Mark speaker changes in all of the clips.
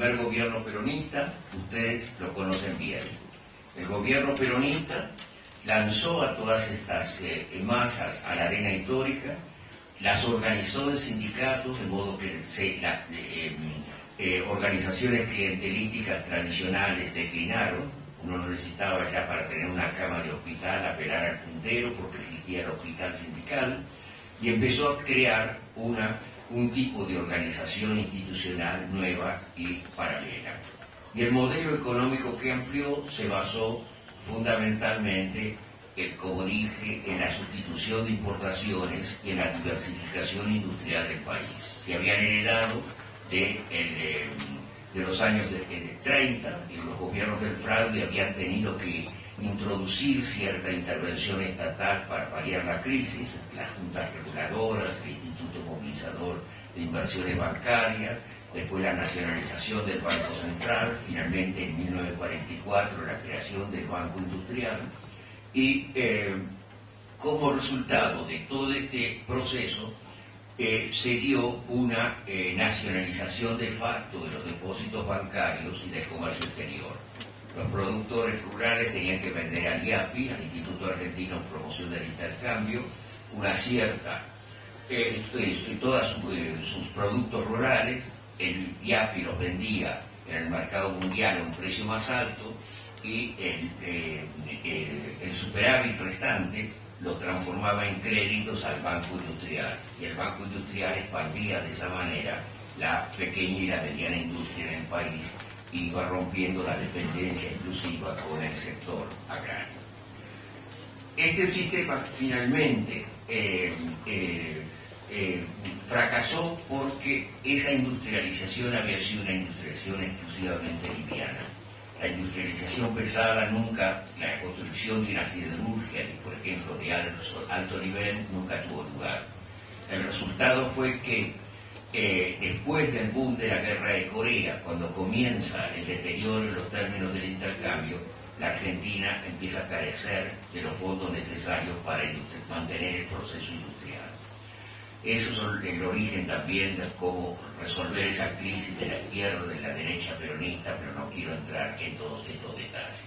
Speaker 1: primer gobierno peronista, ustedes lo conocen bien. El gobierno peronista lanzó a todas estas masas a la arena histórica, las organizó en sindicatos, de modo que organizaciones clientelísticas tradicionales declinaron. Uno no necesitaba ya para tener una cama de hospital apelar al puntero porque existía el hospital sindical, y empezó a crear un tipo de organización institucional nueva y paralela. Y el modelo económico que amplió se basó fundamentalmente, como dije, en la sustitución de importaciones y en la diversificación industrial del país. Se habían heredado de los años 30, y los gobiernos del fraude habían tenido que introducir cierta intervención estatal para paliar la crisis, las juntas reguladoras, el Instituto Movilizador de Inversiones Bancarias, después la nacionalización del Banco Central, finalmente en 1944 la creación del Banco Industrial, y como resultado de todo este proceso se dio una nacionalización de facto de los depósitos bancarios y del comercio exterior. Los productores rurales tenían que vender al IAPI, al Instituto Argentino de Promoción del Intercambio, una cierta, todos sus productos rurales. El IAPI los vendía en el mercado mundial a un precio más alto, y el superávit restante lo transformaba en créditos al Banco Industrial, y el Banco Industrial expandía de esa manera la pequeña y la mediana industria en el país, y iba rompiendo la dependencia exclusiva con el sector agrario. Este sistema finalmente fracasó porque esa industrialización había sido una industrialización exclusivamente liviana. La industrialización pesada nunca, la construcción de una siderurgia, por ejemplo, de alto nivel, nunca tuvo lugar. El resultado fue que después del boom de la guerra de Corea, cuando comienza el deterioro en los términos del intercambio, la Argentina empieza a carecer de los fondos necesarios para mantener el proceso industrial. Eso es el origen también de cómo resolver esa crisis de la izquierda, de la derecha peronista, pero no quiero entrar en todos estos detalles.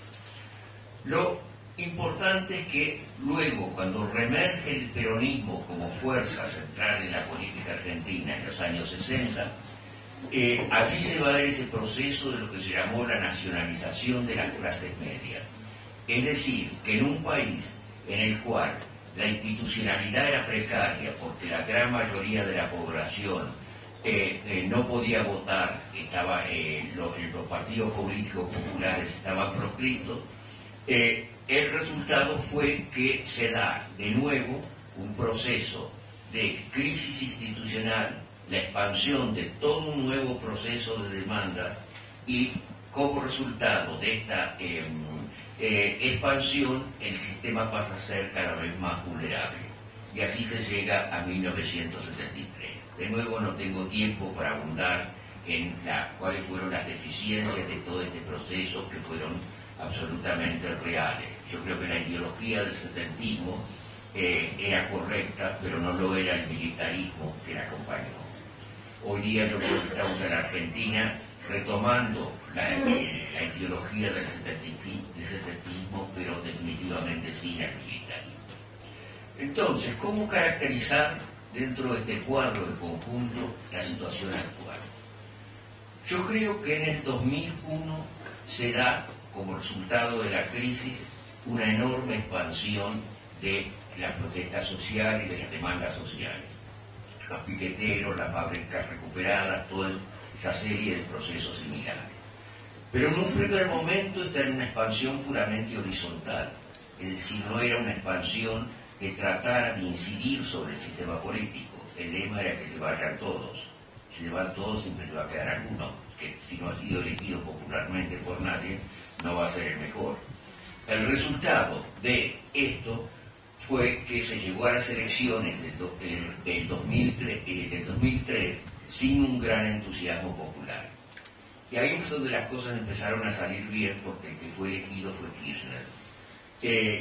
Speaker 1: Lo importante es que luego, cuando reemerge el peronismo como fuerza central en la política argentina en los años 60, allí se va a dar ese proceso de lo que se llamó la nacionalización de las clases medias. Es decir, que en un país en el cual la institucionalidad era precaria porque la gran mayoría de la población no podía votar, los partidos políticos populares estaban proscritos, el resultado fue que se da de nuevo un proceso de crisis institucional, la expansión de todo un nuevo proceso de demanda, y como resultado de esta expansión, el sistema pasa a ser cada vez más vulnerable. Y así se llega a 1973. De nuevo, no tengo tiempo para abundar en cuáles fueron las deficiencias de todo este proceso, que fueron absolutamente reales. Yo creo que la ideología del setentismo era correcta, pero no lo era el militarismo que la acompañó. Hoy día yo creo que estamos en Argentina retomando la ideología del setentismo, pero definitivamente sin el militarismo. Entonces, ¿cómo caracterizar dentro de este cuadro de conjunto la situación actual? Yo creo que en el 2001 se da, como resultado de la crisis, una enorme expansión de la protesta social y de las demandas sociales. Los piqueteros, las fábricas recuperadas, toda esa serie de procesos similares. Pero en un primer momento está en una expansión puramente horizontal, es decir, no era una expansión que tratara de incidir sobre el sistema político. El lema era que se vayan todos. Si se van todos, siempre se va a quedar alguno, que si no ha sido elegido popularmente por nadie, no va a ser el mejor. El resultado de esto fue que se llegó a las elecciones del 2003 sin un gran entusiasmo popular. Y ahí es donde las cosas empezaron a salir bien, porque el que fue elegido fue Kirchner.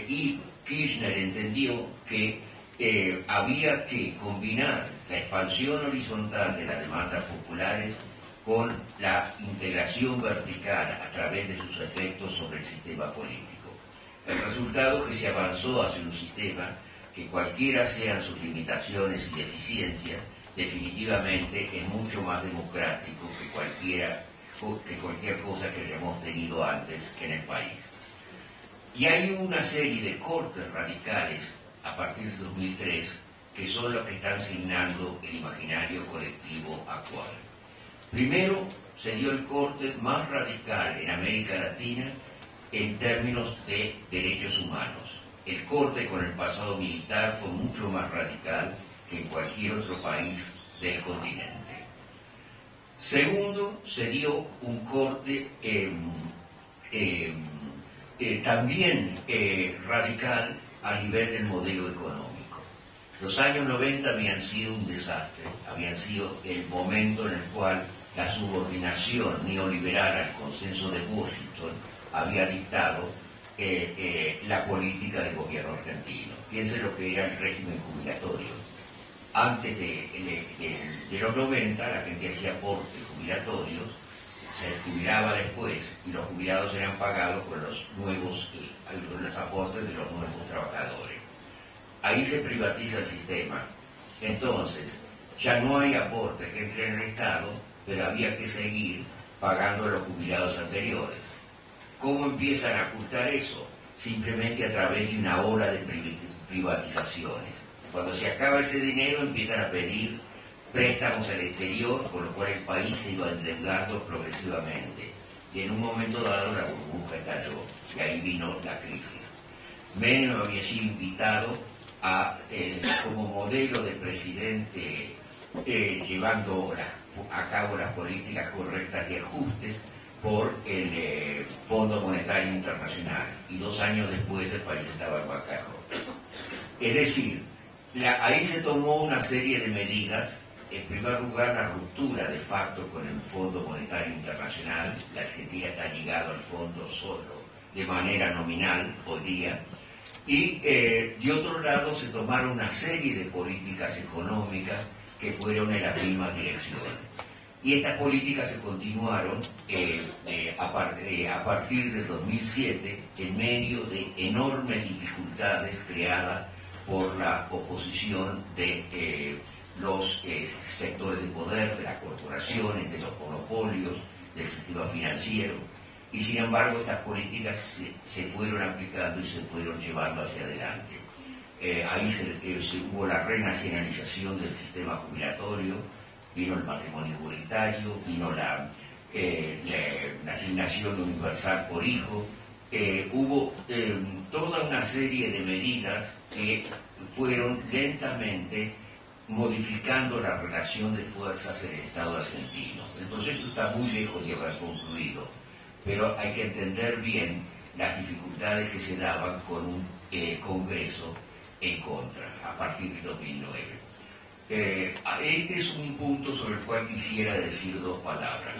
Speaker 1: Y Kirchner entendió que había que combinar la expansión horizontal de las demandas populares con la integración vertical a través de sus efectos sobre el sistema político. El resultado es que se avanzó hacia un sistema que cualquiera sean sus limitaciones y deficiencias, definitivamente es mucho más democrático que cualquier cosa que hayamos tenido antes en el país. Y hay una serie de cortes radicales a partir de 2003 que son los que están signando el imaginario colectivo actual. Primero, se dio el corte más radical en América Latina en términos de derechos humanos. El corte con el pasado militar fue mucho más radical que en cualquier otro país del continente. Segundo, se dio un corte también radical a nivel del modelo económico. Los años 90 habían sido un desastre, habían sido el momento en el cual la subordinación neoliberal al consenso de Washington había dictado la política del gobierno argentino. Piensen lo que era el régimen jubilatorio. Antes de los 90 la gente hacía aportes jubilatorios, se jubilaba después y los jubilados eran pagados con los aportes de los nuevos trabajadores. Ahí se privatiza el sistema. Entonces, ya no hay aportes que entren en el Estado, pero había que seguir pagando a los jubilados anteriores. ¿Cómo empiezan a ocultar eso? Simplemente a través de una ola de privatizaciones. Cuando se acaba ese dinero empiezan a pedir préstamos al exterior, con lo cual el país se iba endeudando progresivamente. Y en un momento dado la burbuja estalló, y ahí vino la crisis. Menem había sido invitado como modelo de presidente llevando a cabo las políticas correctas de ajustes por el Fondo Monetario Internacional, y 2 años después el país estaba en bancarrota. Es decir, ahí se tomó una serie de medidas. En primer lugar, la ruptura de facto con el Fondo Monetario Internacional. La Argentina está ligada al fondo solo de manera nominal hoy día. Y de otro lado se tomaron una serie de políticas económicas que fueron en la misma dirección. Y estas políticas se continuaron a partir del 2007 en medio de enormes dificultades creadas por la oposición de los sectores de poder, de las corporaciones, de los monopolios, del sistema financiero. Y sin embargo estas políticas se fueron aplicando y se fueron llevando hacia adelante. Ahí hubo la renacionalización del sistema jubilatorio, vino el matrimonio igualitario, vino la asignación universal por hijo, hubo toda una serie de medidas que fueron lentamente modificando la relación de fuerzas en el Estado argentino. El proceso está muy lejos de haber concluido, pero hay que entender bien las dificultades que se daban con un Congreso en contra, a partir de 2009. Este es un punto sobre el cual quisiera decir 2 palabras.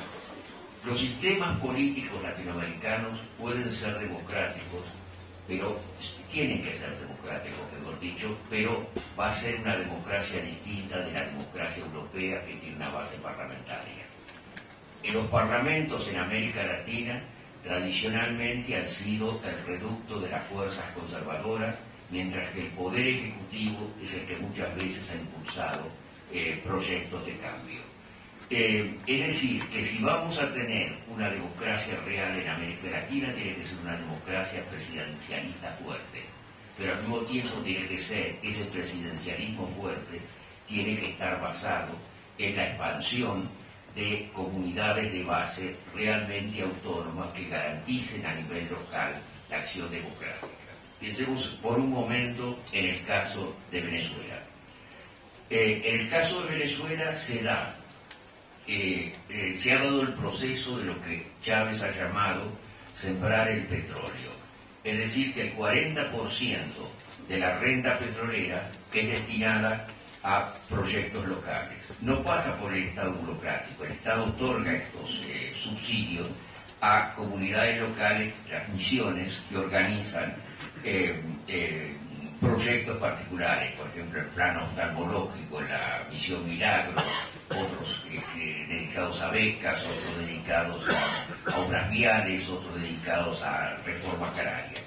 Speaker 1: Los sistemas políticos latinoamericanos pueden ser democráticos, pero tienen que ser democráticos, mejor dicho, pero va a ser una democracia distinta de la democracia europea, que tiene una base parlamentaria. En los parlamentos en América Latina tradicionalmente han sido el reducto de las fuerzas conservadoras, mientras que el poder ejecutivo es el que muchas veces ha impulsado proyectos de cambio. Es decir, que si vamos a tener una democracia real en América Latina, tiene que ser una democracia presidencialista fuerte, pero al mismo tiempo tiene que ser, ese presidencialismo fuerte tiene que estar basado en la expansión de comunidades de base realmente autónomas que garanticen a nivel local la acción democrática. Pensemos por un momento en el caso de Venezuela. En el caso de Venezuela se ha dado el proceso de lo que Chávez ha llamado sembrar el petróleo. Es decir, que el 40% de la renta petrolera es destinada a proyectos locales. No pasa por el Estado burocrático. El Estado otorga estos subsidios a comunidades locales, las misiones que organizan proyectos particulares, por ejemplo el plan oftalmológico, la Misión Milagro, otros dedicados a becas, otros dedicados a obras viales, otros dedicados a reforma agraria.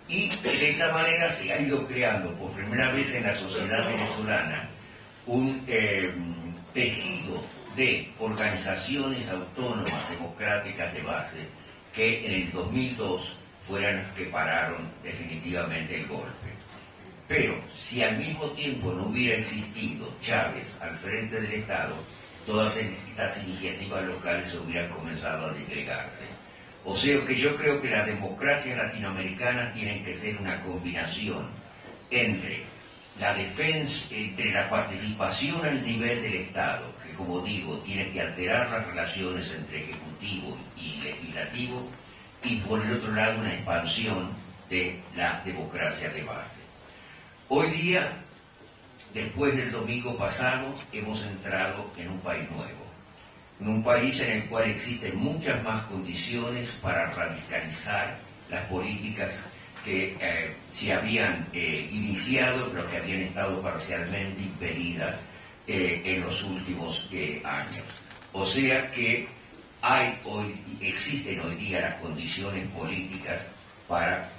Speaker 1: Y de esta manera se ha ido creando por primera vez en la sociedad venezolana un tejido de organizaciones autónomas democráticas de base que en el 2002 fueran las que pararon definitivamente el golpe. Pero si al mismo tiempo no hubiera existido Chávez al frente del Estado, todas estas iniciativas locales hubieran comenzado a disgregarse. O sea que yo creo que las democracias latinoamericanas tienen que ser una combinación entre la defensa, entre la participación al nivel del Estado, que como digo, tiene que alterar las relaciones entre ejecutivo y legislativo, y por el otro lado una expansión de la democracia de base. Hoy día, después del domingo pasado, hemos entrado en un país nuevo, en un país en el cual existen muchas más condiciones para radicalizar las políticas que se habían iniciado, pero que habían estado parcialmente impedidas en los últimos años. O sea que existen hoy día las condiciones políticas para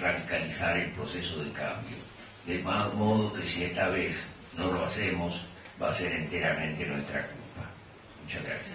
Speaker 1: radicalizar el proceso de cambio. De modo que si esta vez no lo hacemos, va a ser enteramente nuestra culpa. Muchas gracias.